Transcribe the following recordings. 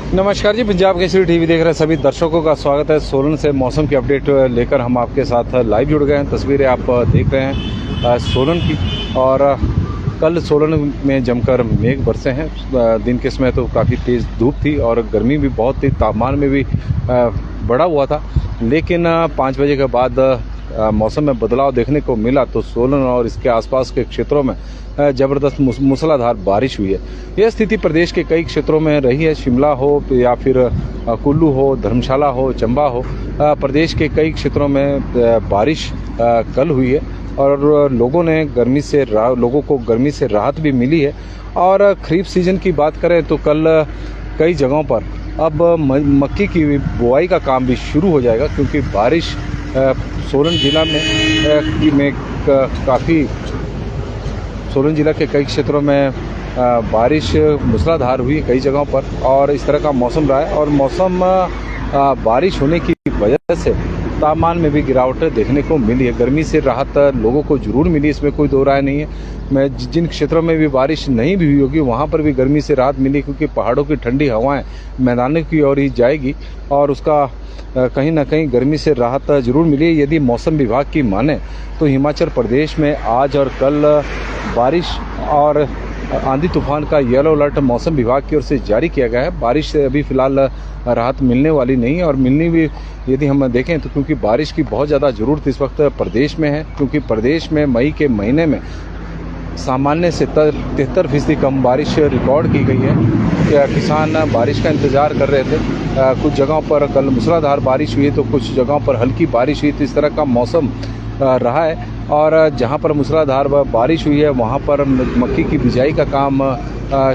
नमस्कार जी, पंजाब केसरी टीवी देख रहे सभी दर्शकों का स्वागत है। सोलन से मौसम की अपडेट लेकर हम आपके साथ लाइव जुड़ गए हैं। तस्वीरें आप देख रहे हैं सोलन की। और कल सोलन में जमकर मेघ बरसे हैं। दिन के समय तो काफ़ी तेज़ धूप थी और गर्मी भी बहुत थी, तापमान में भी बढ़ा हुआ था। लेकिन 5 बजे के बाद मौसम में बदलाव देखने को मिला तो सोलन और इसके आसपास के क्षेत्रों में ज़बरदस्त मूसलाधार बारिश हुई है। यह स्थिति प्रदेश के कई क्षेत्रों में रही है। शिमला हो या फिर कुल्लू हो, धर्मशाला हो, चंबा हो, प्रदेश के कई क्षेत्रों में बारिश कल हुई है और लोगों को गर्मी से राहत भी मिली है। और खरीफ सीजन की बात करें तो कल कई जगहों पर अब मक्की की बुआई का काम भी शुरू हो जाएगा, क्योंकि बारिश सोलन जिला के कई क्षेत्रों में बारिश मूसलाधार हुई कई जगहों पर और इस तरह का मौसम रहा है। और बारिश होने की वजह से तापमान में भी गिरावट देखने को मिली है। गर्मी से राहत लोगों को जरूर मिली, इसमें कोई दो राय नहीं है। जिन क्षेत्रों में भी बारिश नहीं भी हुई होगी वहाँ पर भी गर्मी से राहत मिली, क्योंकि पहाड़ों की ठंडी हवाएं मैदानों की ओर ही जाएगी और उसका कहीं ना कहीं गर्मी से राहत जरूर मिली। यदि मौसम विभाग की माने तो हिमाचल प्रदेश में आज और कल बारिश और आंधी तूफान का येलो अलर्ट मौसम विभाग की ओर से जारी किया गया है। बारिश से अभी फ़िलहाल राहत मिलने वाली नहीं है और मिलनी भी यदि हम देखें तो क्योंकि बारिश की बहुत ज़्यादा ज़रूरत इस वक्त प्रदेश में है, क्योंकि प्रदेश में मई के महीने में सामान्य से 73% कम बारिश रिकॉर्ड की गई है। किसान बारिश का इंतज़ार कर रहे थे। कुछ जगहों पर कल मूसलाधार बारिश हुई तो कुछ जगहों पर हल्की बारिश हुई, तो इस तरह का मौसम रहा है। और जहां पर मूसलाधार बारिश हुई है वहां पर मक्की की बिजाई का काम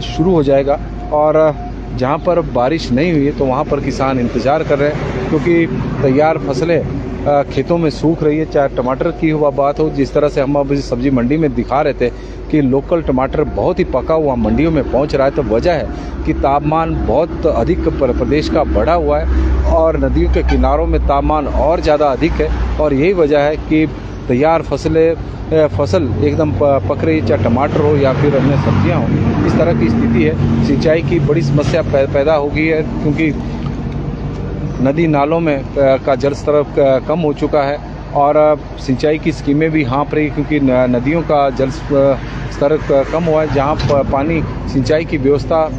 शुरू हो जाएगा। और जहां पर बारिश नहीं हुई है तो वहां पर किसान इंतज़ार कर रहे हैं, क्योंकि तैयार फसलें खेतों में सूख रही है। चाहे टमाटर की बात हो, जिस तरह से हम अभी सब्जी मंडी में दिखा रहे थे कि लोकल टमाटर बहुत ही पका हुआ मंडियों में पहुंच रहा है, तो वजह है कि तापमान बहुत अधिक प्रदेश का बढ़ा हुआ है और नदियों के किनारों में तापमान और ज़्यादा अधिक है। और यही वजह है कि तैयार फसल एकदम पक रही है, चाहे टमाटर हो या फिर अन्य सब्जियां हो। इस तरह की स्थिति है। सिंचाई की बड़ी समस्या पैदा हो गई है, क्योंकि नदी नालों में का जल स्तर कम हो चुका है और सिंचाई की स्कीमें भी हाँप रही, क्योंकि नदियों का जल स्तर कम हुआ है। जहाँ पानी सिंचाई की व्यवस्था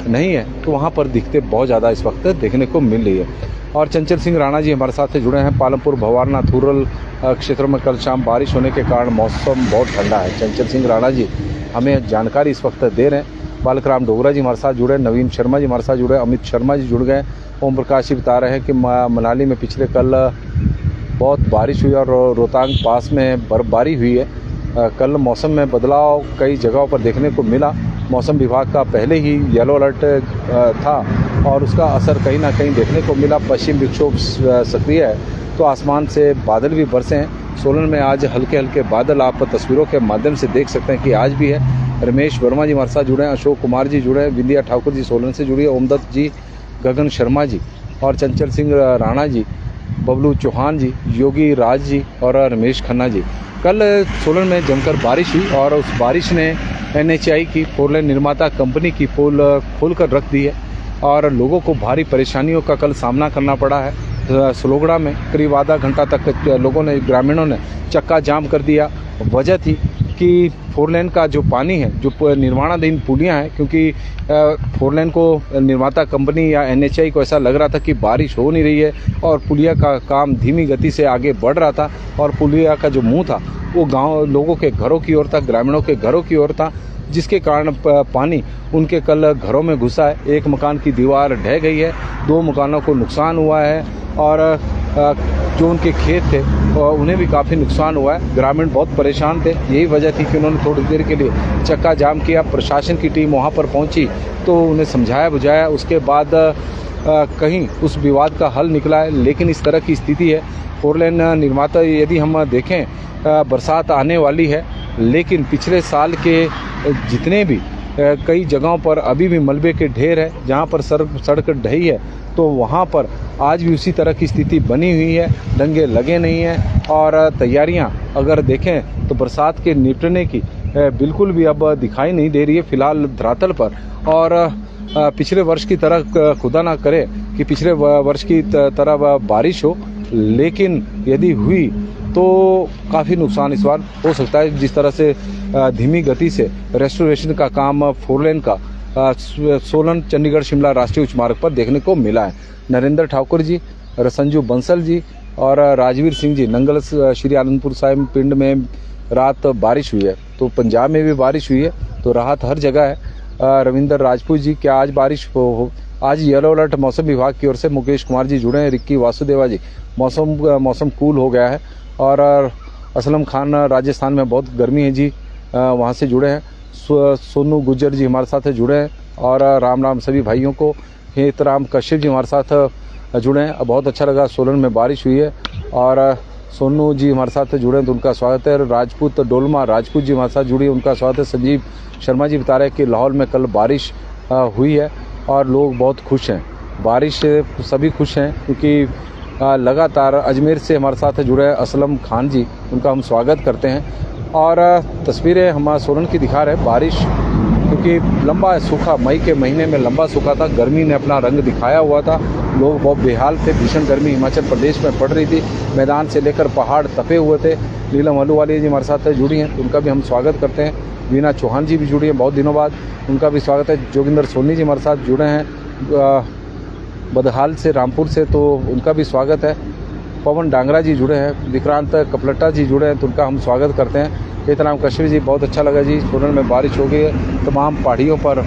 नहीं है तो वहाँ पर दिक्कतें बहुत ज़्यादा इस वक्त देखने को मिल रही है। और चंचल सिंह राणा जी हमारे साथ से जुड़े हैं। पालमपुर, भवारनाथ रूरल क्षेत्रों में कल शाम बारिश होने के कारण मौसम बहुत ठंडा है। चंचल सिंह राणा जी हमें जानकारी इस वक्त दे रहे हैं। बालकराम डोगरा जी हमारे साथ जुड़े, नवीन शर्मा जी हमारे साथ जुड़े, अमित शर्मा जी जुड़ गए। ओम प्रकाश जी बता रहे हैं कि मनाली में पिछले कल बहुत बारिश हुई और रोहतांग पास में बर्फबारी हुई है। कल मौसम में बदलाव कई जगहों पर देखने को मिला। मौसम विभाग का पहले ही येलो अलर्ट था और उसका असर कहीं ना कहीं देखने को मिला। पश्चिम विक्षोभ सक्रिय है तो आसमान से बादल भी बरसे हैं। सोलन में आज हल्के हल्के बादल आप तस्वीरों के माध्यम से देख सकते हैं कि आज भी है। रमेश वर्मा जी हमारे साथ जुड़े हैं, अशोक कुमार जी जुड़े हैं, विंध्या ठाकुर जी सोलन से जुड़ी है, ओमदत्त जी, गगन शर्मा जी और चंचल सिंह राणा जी, बबलू चौहान जी, योगी राज जी और रमेश खन्ना जी। कल सोलन में जमकर बारिश हुई और उस बारिश ने NHAI की 4 लेन निर्माता कंपनी की पोल खोलकर रख दी है और लोगों को भारी परेशानियों का कल सामना करना पड़ा है। सलोगड़ा में करीब आधा घंटा तक ग्रामीणों ने चक्का जाम कर दिया। वजह थी कि 4 लेन का जो पानी है, जो निर्माणाधीन पुलियां हैं, क्योंकि 4 लेन को निर्माता कंपनी या NHAI को ऐसा लग रहा था कि बारिश हो नहीं रही है और पुलिया का काम धीमी गति से आगे बढ़ रहा था और पुलिया का जो मुंह था वो गांव लोगों के घरों की ओर था, ग्रामीणों के घरों की ओर था, जिसके कारण पानी उनके कल घरों में घुसा है। एक मकान की दीवार ढह गई है, 2 मकानों को नुकसान हुआ है और जो उनके खेत थे उन्हें भी काफ़ी नुकसान हुआ है। ग्रामीण बहुत परेशान थे। यही वजह थी कि उन्होंने थोड़ी देर के लिए चक्का जाम किया। प्रशासन की टीम वहां पर पहुंची तो उन्हें समझाया बुझाया, उसके बाद कहीं उस विवाद का हल निकला है। लेकिन इस तरह की स्थिति है। 4 लेन निर्माता, यदि हम देखें बरसात आने वाली है, लेकिन पिछले साल के जितने भी कई जगहों पर अभी भी मलबे के ढेर है। जहां पर सड़क ढही है तो वहां पर आज भी उसी तरह की स्थिति बनी हुई है, डंगे लगे नहीं हैं और तैयारियां अगर देखें तो बरसात के निपटने की बिल्कुल भी अब दिखाई नहीं दे रही है फिलहाल धरातल पर। और पिछले वर्ष की तरह खुदा ना करे कि पिछले वर्ष की तरह बारिश हो, लेकिन यदि हुई तो काफ़ी नुकसान इस बार हो सकता है। जिस तरह से धीमी गति से रेस्टोरेशन का काम 4 लेन का सोलन चंडीगढ़ शिमला राष्ट्रीय उच्च मार्ग पर देखने को मिला है। नरेंद्र ठाकुर जी, संजू बंसल जी और राजवीर सिंह जी नंगल श्री आनंदपुर साहिब पिंड में रात बारिश हुई है, तो पंजाब में भी बारिश हुई है, तो राहत हर जगह है। रविंदर राजपूत जी, क्या आज बारिश हो? आज येलो अलर्ट मौसम विभाग की ओर से। मुकेश कुमार जी जुड़े हैं। रिक्की वासुदेवा जी, मौसम कूल हो गया है। और असलम खान, राजस्थान में बहुत गर्मी है जी, वहाँ से जुड़े हैं। सोनू गुज्जर जी हमारे साथ जुड़े हैं। और राम सभी भाइयों को। हेतराम कश्यप जी हमारे साथ जुड़े हैं। बहुत अच्छा लगा, सोलन में बारिश हुई है। और सोनू जी हमारे साथ जुड़े हैं, तो उनका स्वागत है। राजपूत डोलमा राजपूत जी हमारे साथ जुड़ी, उनका स्वागत है। संजीव शर्मा जी बता रहे हैं कि लाहौल में कल बारिश हुई है और लोग बहुत खुश हैं। बारिश से सभी खुश हैं, क्योंकि लगातार अजमेर से हमारे साथ जुड़े हैं असलम खान जी, उनका हम स्वागत करते हैं। और तस्वीरें हम सोलन की दिखा रहे हैं। बारिश क्योंकि लंबा सूखा, मई के महीने में लंबा सूखा था, गर्मी ने अपना रंग दिखाया हुआ था, लोग बहुत बेहाल थे। भीषण गर्मी हिमाचल प्रदेश में पड़ रही थी, मैदान से लेकर पहाड़ तपे हुए थे। नीलम अहलूवालिया जी हमारे साथ जुड़ी हैं, तो उनका भी हम स्वागत करते हैं। वीना चौहान जी भी जुड़ी हैं बहुत दिनों बाद, उनका भी स्वागत है। जोगिंदर सोनी जी हमारे साथ जुड़े हैं बदहाल से, रामपुर से, तो उनका भी स्वागत है। पवन डांगरा जी जुड़े हैं। विक्रांत कपलट्टा जी जुड़े हैं, तो उनका हम स्वागत करते हैं। हेतराम कश्यप जी, बहुत अच्छा लगा जी, सोलन में बारिश हो गई है तमाम पहाड़ियों पर।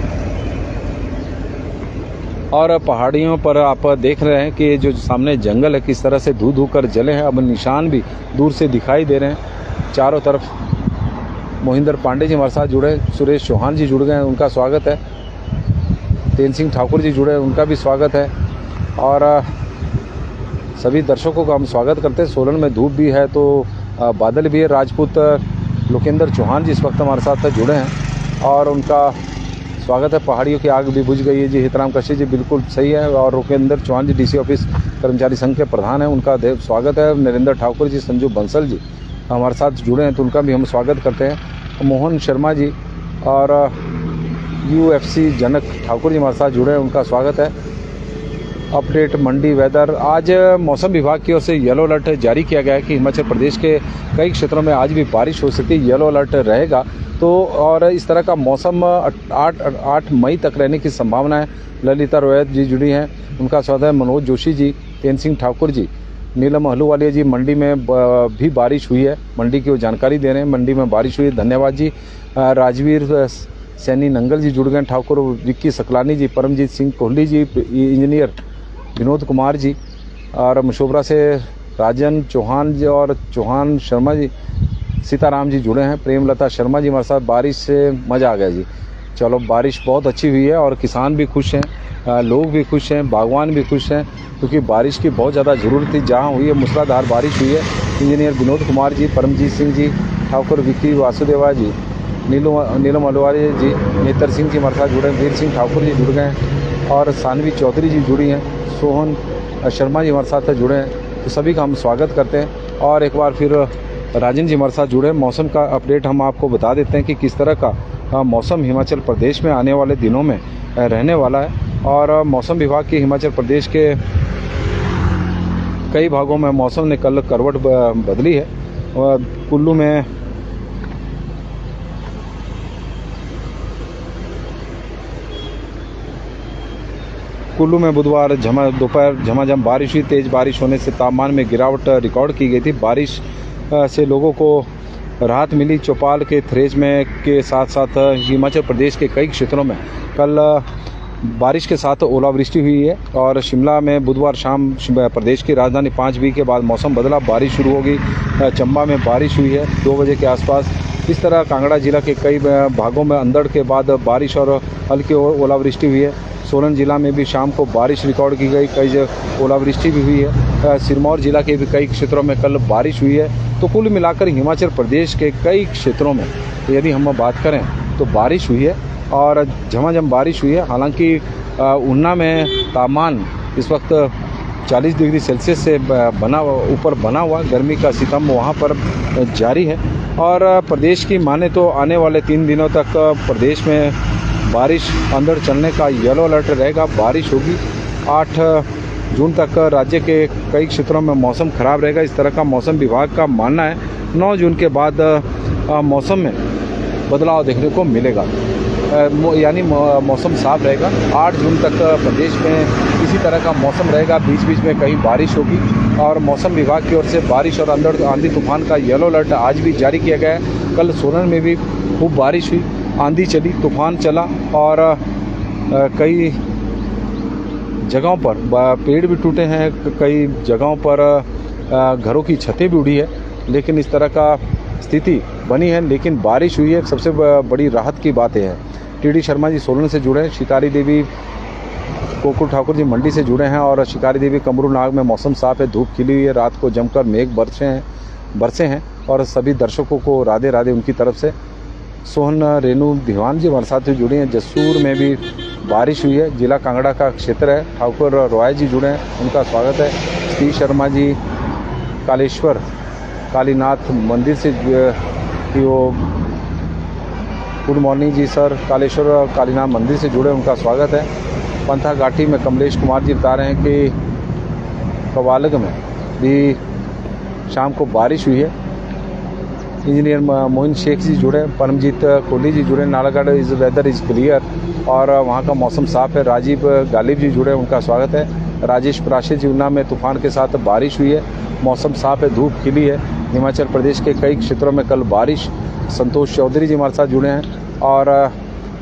और पहाड़ियों पर आप देख रहे हैं कि जो सामने जंगल है किस तरह से धू धू कर जले हैं। अब निशान भी दूर से दिखाई दे रहे हैं चारों तरफ। मोहिंदर पांडे जी हमारे साथ जुड़े, सुरेश चौहान जी जुड़ गए हैं, उनका स्वागत है। तेन सिंह ठाकुर जी जुड़े, उनका भी स्वागत है। और सभी दर्शकों का हम स्वागत करते हैं। सोलन में धूप भी है तो बादल भी है। राजपूत लोकेंद्र चौहान जी इस वक्त हमारे साथ जुड़े हैं और उनका स्वागत है। पहाड़ियों की आग भी बुझ गई है जी। हितराम कश्यप जी बिल्कुल सही है। और लोकेंद्र चौहान जी डीसी ऑफिस कर्मचारी संघ के प्रधान हैं, उनका स्वागत है। नरेंद्र ठाकुर जी, संजू बंसल जी हमारे साथ जुड़े हैं, तो उनका भी हम स्वागत करते हैं। मोहन शर्मा जी और UFC जनक ठाकुर जी हमारे साथ जुड़े हैं, उनका स्वागत है। अपडेट मंडी वेदर, आज मौसम विभाग की ओर से येलो अलर्ट जारी किया गया है कि हिमाचल प्रदेश के कई क्षेत्रों में आज भी बारिश हो सकती है, येलो अलर्ट रहेगा। तो और इस तरह का मौसम 8 मई तक रहने की संभावना है। ललिता रोहित जी जुड़ी हैं, उनका स्वागत है। मनोज जोशी जी, तेन सिंह ठाकुर जी, नीलम अहलूवालिया जी, मंडी में भी बारिश हुई है, मंडी की वो जानकारी दे रहे हैं, मंडी में बारिश हुई है, धन्यवाद जी। राजवीर सैनी नंगल जी जुड़ गए, ठाकुर विक्की सकलानी जी, परमजीत सिंह कोहली जी, इंजीनियर विनोद कुमार जी, और मशोबरा से राजन चौहान जी और चौहान शर्मा जी, सीताराम जी जुड़े हैं। प्रेमलता शर्मा जी हमारे साथ। बारिश से मज़ा आ गया जी। चलो, बारिश बहुत अच्छी हुई है और किसान भी खुश हैं, लोग भी खुश हैं, बागवान भी खुश हैं, क्योंकि बारिश की बहुत ज़्यादा ज़रूरत थी। जहाँ हुई है मूसलाधार बारिश हुई है। इंजीनियर विनोद कुमार जी, परमजीत सिंह जी, ठाकुर विक्की वासुदेवा जी, नीलम अहलूवालिया जी, नेतर सिंह जी हमारे साथ जुड़े हैं। वीर सिंह ठाकुर जी जुड़ गए हैं और सानवी चौधरी जी जुड़ी हैं। सोहन शर्मा जी हमारे साथ जुड़े हैं, तो सभी का हम स्वागत करते हैं। और एक बार फिर राजन जी हमारे साथ जुड़े हैं। मौसम का अपडेट हम आपको बता देते हैं कि किस तरह का मौसम हिमाचल प्रदेश में आने वाले दिनों में रहने वाला है। और मौसम विभाग की हिमाचल प्रदेश के कई भागों में मौसम ने कल करवट बदली है। कुल्लू में बुधवार दोपहर झमाझम बारिश हुई। तेज़ बारिश होने से तापमान में गिरावट रिकॉर्ड की गई थी। बारिश से लोगों को राहत मिली। चौपाल के थ्रेज में के साथ साथ हिमाचल प्रदेश के कई क्षेत्रों में कल बारिश के साथ ओलावृष्टि हुई है। और शिमला में बुधवार शाम प्रदेश की राजधानी 5 के बाद मौसम बदला, बारिश शुरू होगी। चंबा में बारिश हुई है 2 बजे के आसपास। इस तरह कांगड़ा जिला के कई भागों में अंधड़ के बाद बारिश और हल्की ओलावृष्टि हुई है। सोलन जिला में भी शाम को बारिश रिकॉर्ड की गई, कई जगह ओलावृष्टि भी हुई है। सिरमौर जिला के भी कई क्षेत्रों में कल बारिश हुई है। तो कुल मिलाकर हिमाचल प्रदेश के कई क्षेत्रों में यदि हम बात करें तो बारिश हुई है और झमाझम बारिश हुई है। हालांकि ऊना में तापमान इस वक्त 40 डिग्री सेल्सियस से ऊपर बना हुआ, गर्मी का सितम वहाँ पर जारी है। और प्रदेश की माने तो आने वाले 3 दिनों तक प्रदेश में बारिश अंदर चलने का येलो अलर्ट रहेगा। बारिश होगी। 8 जून तक राज्य के कई क्षेत्रों में मौसम खराब रहेगा, इस तरह का मौसम विभाग का मानना है। 9 जून के बाद मौसम में बदलाव देखने को मिलेगा, यानी मौसम साफ रहेगा। 8 जून तक प्रदेश में इसी तरह का मौसम रहेगा, बीच बीच में कहीं बारिश होगी। और मौसम विभाग की ओर से बारिश और अंदर आंधी तूफान का येलो अलर्ट आज भी जारी किया गया है। कल सोलन में भी खूब बारिश हुई, आंधी चली, तूफान चला और कई जगहों पर पेड़ भी टूटे हैं, कई जगहों पर घरों की छतें भी उड़ी है। लेकिन इस तरह का स्थिति बनी है, लेकिन बारिश हुई है, सबसे बड़ी राहत की बात है। टीडी शर्मा जी सोलन से जुड़े हैं, शिकारी देवी कोकुल ठाकुर जी मंडी से जुड़े हैं और शिकारी देवी कमरूनाग में मौसम साफ है, धूप खिली हुई है, रात को जमकर मेघ बरसे हैं और सभी दर्शकों को राधे राधे उनकी तरफ से। सोहन रेणु दीवान जी हमारे साथ जुड़ी हैं, जसूर में भी बारिश हुई है, जिला कांगड़ा का क्षेत्र है। ठाकुर रॉय जी जुड़े हैं, उनका स्वागत है। श्री शर्मा जी कालेश्वर कालीनाथ मंदिर से वो गुड मॉर्निंग जी सर, कालेश्वर कालीनाथ मंदिर से जुड़े, उनका स्वागत है। पंथा घाटी में कमलेश कुमार जी बता रहे हैं कि कवालग में भी शाम को बारिश हुई है। इंजीनियर मोइन शेख जी जुड़े, परमजीत कोहली जी जुड़े, Nalagarh is whether is clear और वहाँ का मौसम साफ है। राजीव गालिब जी जुड़े, उनका स्वागत है। राजेश प्राशी जी उन्ना में तूफान के साथ बारिश हुई है, मौसम साफ है, धूप खिली है। हिमाचल प्रदेश के कई क्षेत्रों में कल बारिश। संतोष चौधरी जी हमारे साथ जुड़े हैं और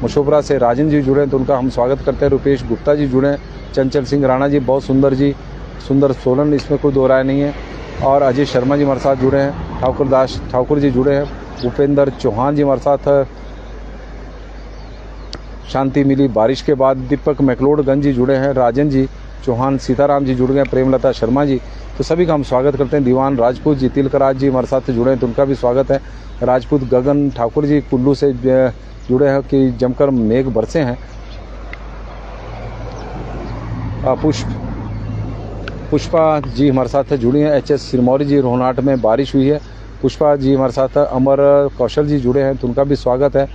मशोबरा से राजन जी जुड़े हैं, तो उनका हम स्वागत करते हैं। रुपेश गुप्ता जी जुड़े हैं, चंचल सिंह राणा जी बहुत सुंदर जी, सुंदर सोलन, इसमें कोई दो राय नहीं है। और अजय शर्मा जी हमारे साथ जुड़े हैं, ठाकुरदास ठाकुर जी जुड़े हैं, भूपेंद्र चौहान जी हमारे साथ। शांति मिली बारिश के बाद। दीपक मैकलोडगंज जी जुड़े हैं, राजन जी चौहान, सीताराम जी जुड़ गए, प्रेमलता शर्मा जी, तो सभी का हम स्वागत करते हैं। दीवान राजपूत जी तिलकराज जी हमारे साथ जुड़े हैं, तो उनका भी स्वागत है। राजपूत गगन ठाकुर जी कुल्लू से जुड़े हैं कि जमकर मेघ बरसे हैं। पुष्पा जी हमारे साथ जुड़ी हैं। HS सिरमौरी जी रोहनाट में बारिश हुई है, पुष्पा जी हमारे साथ। अमर कौशल जी जुड़े हैं, तो उनका भी स्वागत है।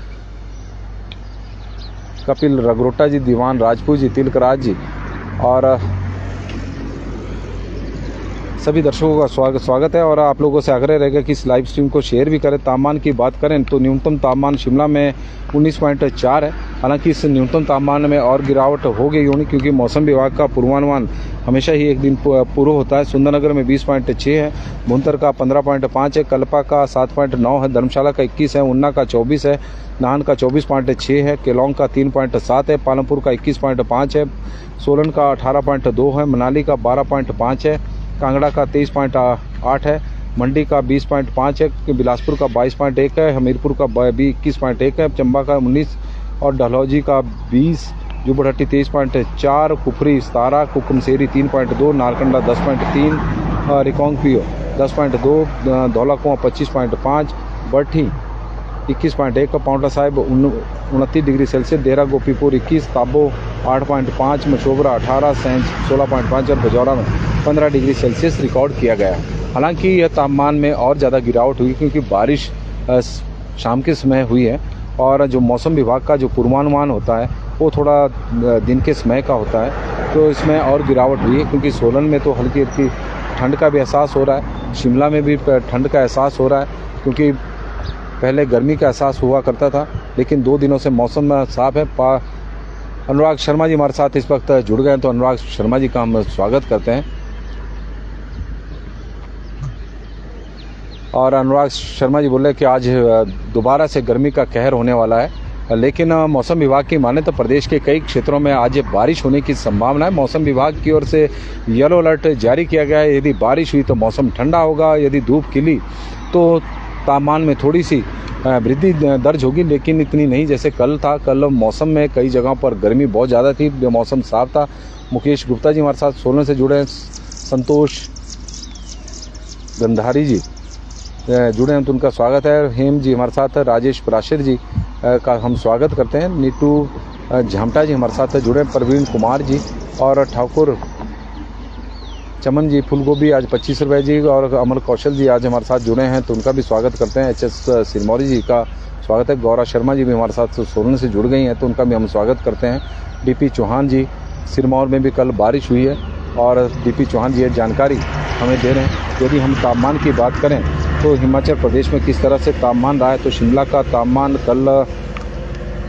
कपिल रगरोटा जी, दीवान राजपूत जी, तिलकराज जी और सभी दर्शकों का स्वागत है। और आप लोगों से आग्रह रहेगा कि इस लाइव स्ट्रीम को शेयर भी करें। तापमान की बात करें तो न्यूनतम तापमान शिमला में 19.4 है। हालांकि इस न्यूनतम तापमान में और गिरावट हो गई होगी, क्योंकि मौसम विभाग का पूर्वानुमान हमेशा ही एक दिन पूर्व होता है। सुंदरनगर में 20.6 है, भुंतर का 15.5 है, कल्पा का 7.9 है, धर्मशाला का 21 है, उन्ना का 24 है, नाहन का 24.6 है, केलोंग का 3.7 है, पालमपुर का 21.5 है, सोलन का 18.2 है, मनाली का 12.5 है, कांगड़ा का 23.8 है, मंडी का 20.5 है, बिलासपुर का 22.1 है, हमीरपुर का 21.1 है, चंबा का 19 और डलहौजी का 20, जुब्बड़हट्टी 23.4, कुफरी 17, कुकुमसेरी 3.2, नारकंडा 10.3, रिकांगपिओ 10.2, धौला कुआं 25.5, बठी 21.1, पाउंटा साहिब 29 डिग्री सेल्सियस, डेरा गोपीपुर 21, ताबो 8.5, मशोबरा 18, सेंच 16.5 और बजौरा में 15 डिग्री सेल्सियस रिकॉर्ड किया गया। हालांकि यह तापमान में और ज़्यादा गिरावट हुई, क्योंकि बारिश शाम के समय हुई है और जो मौसम विभाग का जो पूर्वानुमान होता है वो थोड़ा दिन के समय का होता है, तो इसमें और गिरावट हुई है। क्योंकि सोलन में तो हल्की हल्की ठंड का भी एहसास हो रहा है, शिमला में भी ठंड का एहसास हो रहा है, क्योंकि पहले गर्मी का एहसास हुआ करता था, लेकिन 2 दिनों से मौसम साफ है। अनुराग शर्मा जी हमारे साथ इस वक्त जुड़ गए हैं, तो अनुराग शर्मा जी का हम स्वागत करते हैं। और अनुराग शर्मा जी बोले कि आज दोबारा से गर्मी का कहर होने वाला है, लेकिन मौसम विभाग की माने तो प्रदेश के कई क्षेत्रों में आज बारिश होने की संभावना है। मौसम विभाग की ओर से येलो अलर्ट जारी किया गया है। यदि बारिश हुई तो मौसम ठंडा होगा, यदि धूप खिली तो तापमान में थोड़ी सी वृद्धि दर्ज होगी, लेकिन इतनी नहीं जैसे कल था। कल मौसम में कई जगहों पर गर्मी बहुत ज़्यादा थी, मौसम साफ था। मुकेश गुप्ता जी हमारे साथ सोलन से जुड़े हैं, संतोष गंधारी जी जुड़े हैं, तो उनका स्वागत है। हेम जी हमारे साथ, राजेश प्राशिर जी का हम स्वागत करते हैं। नीटू झामटा जी हमारे साथ जुड़े हैं, प्रवीण कुमार जी और ठाकुर चमन जी फूल गोभी आज 25 रुपये जी, और अमर कौशल जी आज हमारे साथ जुड़े हैं तो उनका भी स्वागत करते हैं। HS सिरमौरी जी का स्वागत है। गौरा शर्मा जी भी हमारे साथ सोलन से जुड़ गई हैं तो उनका भी हम स्वागत करते हैं। DP चौहान जी, सिरमौर में भी कल बारिश हुई है और DP चौहान जी जानकारी हमें दे रहे हैं। यदि हम तापमान की बात करें तो हिमाचल प्रदेश में किस तरह से तापमान रहा है, तो शिमला का तापमान कल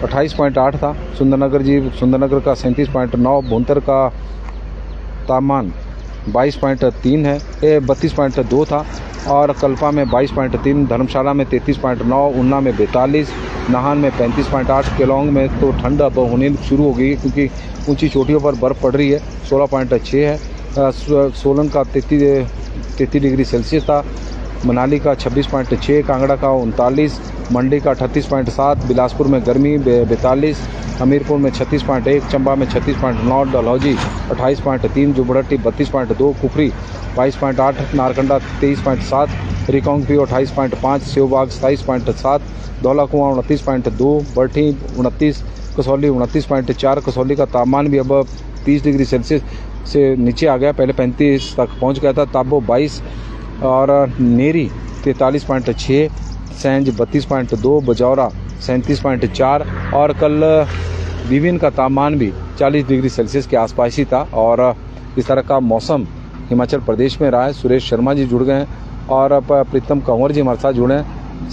28.8 था, सुंदरनगर का 37.9, भुंतर का तापमान 22.3 है, 32.2 था, और कल्पा में 22.3, धर्मशाला में 33.9, ऊना में 42, नाहन में 35.8, केलोंग में तो ठंड अब होने शुरू हो गई क्योंकि ऊंची चोटियों पर बर्फ़ पड़ रही है, 16.6 है। सोलन का 33 डिग्री सेल्सियस था, मनाली का 26.6, कांगड़ा का 39, मंडी का 38.7, बिलासपुर में गर्मी 42, हमीरपुर में 36.1, चंबा में 36.9, डलहौजी 28.3, जुबड़ट्टी 32.2, कुफरी 22.8, नारकंडा 23.7, रिकांगपिओ 28.5, सेवबाग 27.7, धौला कुआं 29.2, बरठी 29, कसौली 29.4। कसौली का तापमान भी अब 30 डिग्री सेल्सियस से नीचे आ गया, पहले 35 तक पहुंच गया था। ताबो 22 और नेरी 43.6, सैंज 32.2, बजौरा 37.4, और कल विभिन्न का तापमान भी 40 डिग्री सेल्सियस के आसपास ही था। और इस तरह का मौसम हिमाचल प्रदेश में रहा है। सुरेश शर्मा जी जुड़ गए हैं और प्रीतम कंवर जी हमारे साथ जुड़े हैं।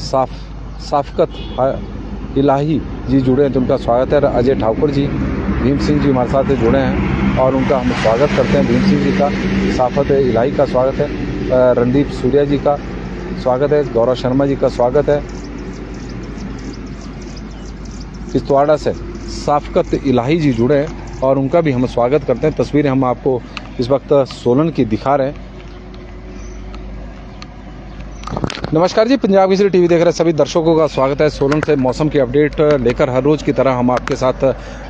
साफकत इलाही जी जुड़े हैं तो उनका स्वागत है। अजय ठाकुर जी, भीम सिंह जी हमारे साथ जुड़े हैं और उनका हम स्वागत करते हैं। भीम सिंह जी का, साफत इलाही का स्वागत है। रणदीप सूर्या जी का स्वागत है। गौरव शर्मा जी का स्वागत है। किश्तवाड़ा से साफकत इलाही जी जुड़े हैं और उनका भी हम स्वागत करते हैं। तस्वीरें हम आपको इस वक्त सोलन की दिखा रहे हैं। नमस्कार जी, पंजाब केसरी टीवी देख रहे सभी दर्शकों का स्वागत है। सोलन से मौसम की अपडेट लेकर हर रोज़ की तरह हम आपके साथ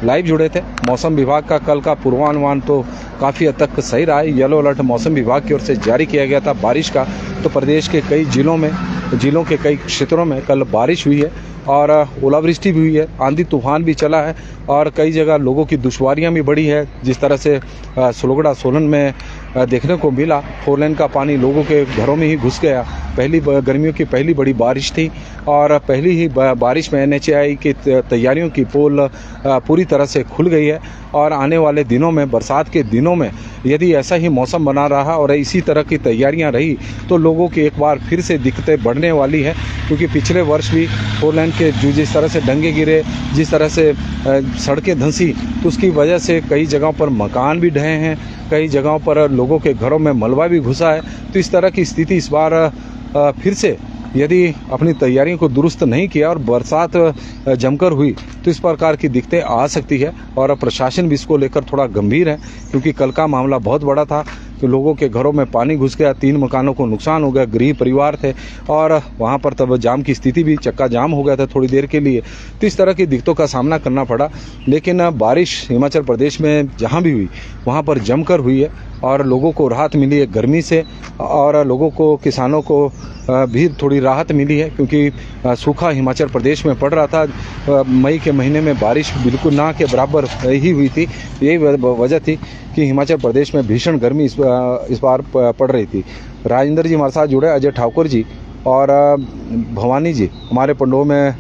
लाइव जुड़े थे। मौसम विभाग का कल का पूर्वानुमान तो काफ़ी हद तक सही रहा है। येलो अलर्ट मौसम विभाग की ओर से जारी किया गया था बारिश का, तो प्रदेश के कई जिलों के कई क्षेत्रों में कल बारिश हुई है और ओलावृष्टि भी हुई है, आंधी तूफान भी चला है और कई जगह लोगों की दुश्वारियां भी बढ़ी है। जिस तरह से सलोगड़ा सोलन में देखने को मिला, 4 लेन का पानी लोगों के घरों में ही घुस गया। गर्मियों की पहली बड़ी बारिश थी और पहली ही बारिश में NHAI की तैयारियों की पोल पूरी तरह से खुल गई है और आने वाले दिनों में, बरसात के दिनों में यदि ऐसा ही मौसम बना रहा और इसी तरह की तैयारियां रही तो लोगों की एक बार फिर से दिक्कतें बढ़ने वाली है। क्योंकि पिछले वर्ष भी 4 लेन के जिस तरह से डंगे गिरे, जिस तरह से सड़कें धंसी, तो उसकी वजह से कई जगहों पर मकान भी ढहे हैं, कई जगहों पर लोगों के घरों में मलबा भी घुसा है। तो इस तरह की स्थिति इस बार फिर से यदि अपनी तैयारियों को दुरुस्त नहीं किया और बरसात जमकर हुई तो इस प्रकार की दिक्कतें आ सकती है। और प्रशासन भी इसको लेकर थोड़ा गंभीर है क्योंकि कल का मामला बहुत बड़ा था कि लोगों के घरों में पानी घुस गया, 3 मकानों को नुकसान हो गया, गरीब परिवार थे और वहां पर तब जाम की स्थिति भी, चक्का जाम हो गया था थोड़ी देर के लिए। तो इस तरह की दिक्कतों का सामना करना पड़ा। लेकिन बारिश हिमाचल प्रदेश में जहां भी हुई वहां पर जमकर हुई है और लोगों को राहत मिली है गर्मी से और लोगों को, किसानों को भी थोड़ी राहत मिली है क्योंकि सूखा हिमाचल प्रदेश में पड़ रहा था। मई के महीने में बारिश बिल्कुल ना के बराबर ही हुई थी। यही वजह थी कि हिमाचल प्रदेश में भीषण गर्मी इस बार पड़ रही थी। राजेंद्र जी हमारे साथ जुड़े, अजय ठाकुर जी और भवानी जी हमारे पंडोह में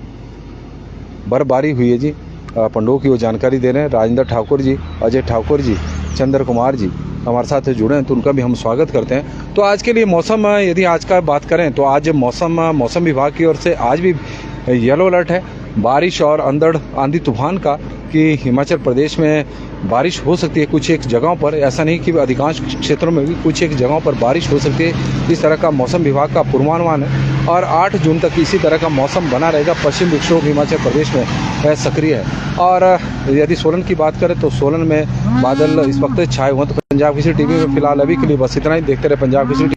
बर्फबारी हुई है जी, पंडोह की वो जानकारी दे रहे हैं। राजेंद्र ठाकुर जी, अजय ठाकुर जी, चंद्र कुमार जी हमारे साथ जुड़े हैं तो उनका भी हम स्वागत करते हैं। तो आज के लिए मौसम, यदि आज का बात करें तो आज मौसम विभाग की ओर से आज भी येलो अलर्ट है बारिश और अंधड़ आंधी तूफान का, कि हिमाचल प्रदेश में बारिश हो सकती है कुछ एक जगहों पर। ऐसा नहीं कि अधिकांश क्षेत्रों में भी कुछ एक जगहों पर बारिश हो सकती है। इस तरह का मौसम विभाग का पूर्वानुमान है और 8 जून तक इसी तरह का मौसम बना रहेगा। पश्चिम विक्षोभ हिमाचल प्रदेश में सक्रिय है। और यदि सोलन की बात करें तो सोलन में बादल इस वक्त छाए हुए हैं। तो पंजाब केसरी टीवी में फिलहाल अभी के लिए बस इतना ही। देखते रहे पंजाब केसरी।